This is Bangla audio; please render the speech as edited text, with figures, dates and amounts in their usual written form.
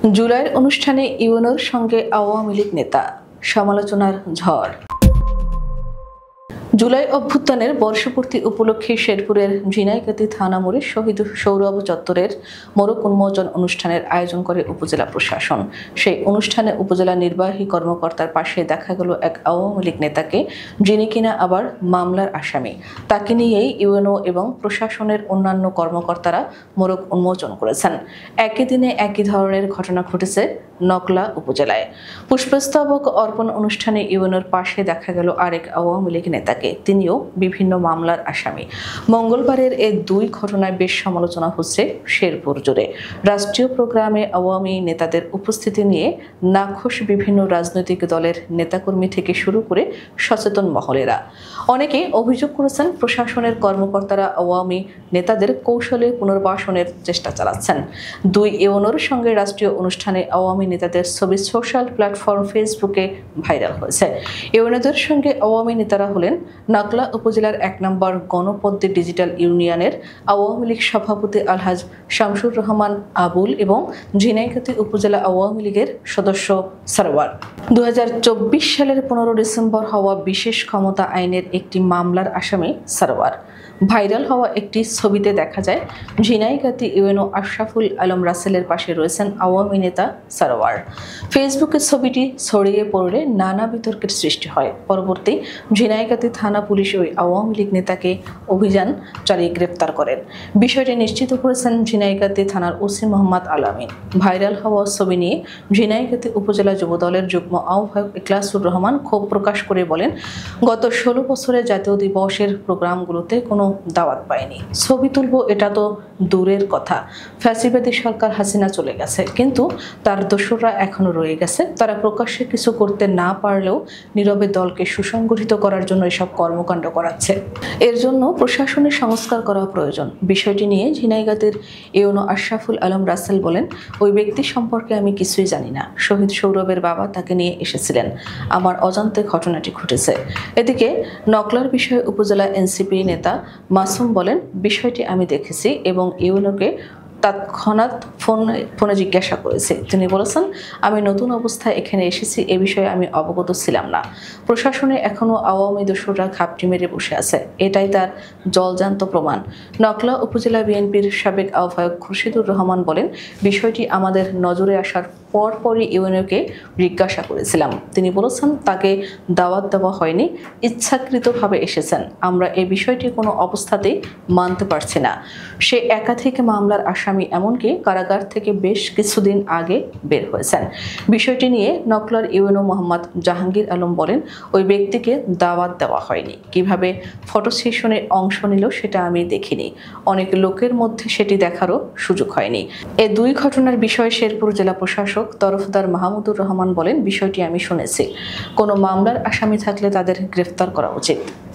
জুলাইয়ের অনুষ্ঠানে ইউএনওর সঙ্গে আওয়ামী লীগ নেতা, সমালোচনার ঝড়। জুলাই অভ্যুত্থানের বর্ষপূর্তি উপলক্ষে শেরপুরের ঝিনাইগাতী থানা মোড়ে শহীদ সৌরভ চত্বরের মোড়ক উন্মোচন অনুষ্ঠানের আয়োজন করে উপজেলা প্রশাসন। সেই অনুষ্ঠানে উপজেলা নির্বাহী কর্মকর্তার পাশে দেখা গেল এক আওয়ামী লীগ নেতাকে, যিনি কিনা আবার মামলার আসামি। তাকে নিয়েই ইউএনও এবং প্রশাসনের অন্যান্য কর্মকর্তারা মোড়ক উন্মোচন করেছেন। একই দিনে একই ধরনের ঘটনা ঘটেছে নকলা উপজেলায়। পুষ্পস্তবক অর্পণ অনুষ্ঠানে ইউএনওর পাশে দেখা গেল আরেক আওয়ামী লীগ নেতাকে, তিনিও বিভিন্ন মামলার আসামি। মঙ্গলবারের এই দুই ঘটনায় বেশ সমালোচনা হচ্ছে শেরপুর জুড়ে। রাষ্ট্রীয় প্রোগ্রামে আওয়ামী নেতাদের উপস্থিতি নিয়ে নাখোশ বিভিন্ন রাজনৈতিক দলের নেতাকর্মী থেকে শুরু করে সচেতন মহলেরা। অনেকে অভিযোগ করেছেন, প্রশাসনের কর্মকর্তারা আওয়ামী নেতাদের কৌশলে পুনর্বাসনের চেষ্টা চালাচ্ছেন। দুই ইউএনওর সঙ্গে রাষ্ট্রীয় অনুষ্ঠানে আওয়ামী নেতাদের ছবি সোশ্যাল প্ল্যাটফর্ম ফেসবুকে ভাইরাল হয়েছে। ইউএনওদের সঙ্গে আওয়ামী নেতারা হলেন নকলা উপজেলার ১ নম্বর গণপদ্মে ডিজিটাল ইউনিয়নের আওয়ামী লীগ সভাপতি আলহাজ শামসুর রহমান আবুল এবং ঝিনাইগাতী উপজেলা আওয়ামী লীগের সদস্য সরওয়ার। ২০২৪ সালের ১৫ ডিসেম্বর হওয়া বিশেষ ক্ষমতা আইনের একটি মামলার আসামি সরওয়ার। ভাইরাল হওয়া একটি ছবিতে দেখা যায় ঝিনাইগাতী ইউএনও আশরাফুল আলম রাসেলের পাশে রয়েছেন আওয়ামী নেতা সরওয়ার। ফেসবুকে ছবিটি ছড়িয়ে পড়লে নানা বিতর্কের সৃষ্টি হয়। পরবর্তী ঝিনাইগাতী থানা পুলিশ ওই আওয়ামী লীগ নেতাকে অভিযান চালিয়ে গ্রেপ্তার করেন। বিষয়টি নিশ্চিত করেছেন ঝিনাইগাতী থানার ওসি মোহাম্মদ আলামিন। ভাইরাল হওয়া ছবি নিয়ে ঝিনাইগাতী উপজেলা যুবদলের যুগ্ম আহ্বায়ক ইখলাসুর রহমান ক্ষোভ প্রকাশ করে বলেন, গত ১৬ বছরে জাতীয় দিবসের প্রোগ্রামগুলোতে কোনো দাওয়াত পায়নি। ছবি তুলব এটা তো দূরের কথা। ফ্যাসিবাদী সরকার হাসিনা চলে গেছে, কিন্তু তার দোসররা এখনো রয়ে গেছে। তারা প্রকাশ্যে কিছু করতে না পারলেও নীরবে দলকে সুসংগঠিত করার জন্য এসব কর্মকাণ্ড করাচ্ছে। এর জন্য প্রশাসনের সংস্কার করা প্রয়োজন। বিষয়টি নিয়ে ঝিনাইগাতীর ইউএনও আশরাফুল আলম রাসেল বলেন, ওই ব্যক্তি সম্পর্কে আমি কিছুই জানি না। শহীদ সৌরভের বাবা তাকে নিয়ে এসেছিলেন। আমার অজান্তে ঘটনাটি ঘটেছে। এদিকে নকলার বিষয়ে উপজেলা এনসিপি নেতা মাসুম বলেন, বিষয়টি আমি দেখেছি এবং ইউএনওকে তৎক্ষণাৎ ফোনে জিজ্ঞাসা করেছি। তিনি বলেছেন, আমি নতুন অবস্থায় এখানে এসেছি, এ বিষয়ে আমি অবগত ছিলাম না। প্রশাসনে এখনো আওয়ামী দোসররা ঘাপটি মেরে বসে আছে, এটাই তার জলজান্ত প্রমাণ। নকলা উপজেলা বিএনপির সাবেক আহ্বায়ক খুরশিদুর রহমান বলেন, বিষয়টি আমাদের নজরে আসার পরপরই ইউএনওকে জিজ্ঞাসা করেছিলাম। তিনি বলেছেন, তাকে দাওয়াত দেওয়া হয়নি, ইচ্ছাকৃতভাবে এসেছেন। আমরা এই বিষয়টি কোনো অবস্থাতেই মানতে পারছি না। সে একাধিক মামলার আসামি, এমনকি কারাগার থেকে বেশ কিছুদিন আগে বের হয়েছেন। বিষয়টি নিয়ে নকলার ইউএনও মোহাম্মদ জাহাঙ্গীর আলম বলেন, ওই ব্যক্তিকে দাওয়াত দেওয়া হয়নি। কিভাবে ফটো সেশনে অংশ নিল সেটা আমি দেখিনি। অনেক লোকের মধ্যে সেটি দেখারও সুযোগ হয়নি। এ দুই ঘটনার বিষয়ে শেরপুর জেলা প্রশাসক তরফদার মাহমুদুর রহমান বলেন, বিষয়টি আমি শুনেছি। কোনো মামলার আসামি থাকলে তাদের গ্রেফতার করা উচিত।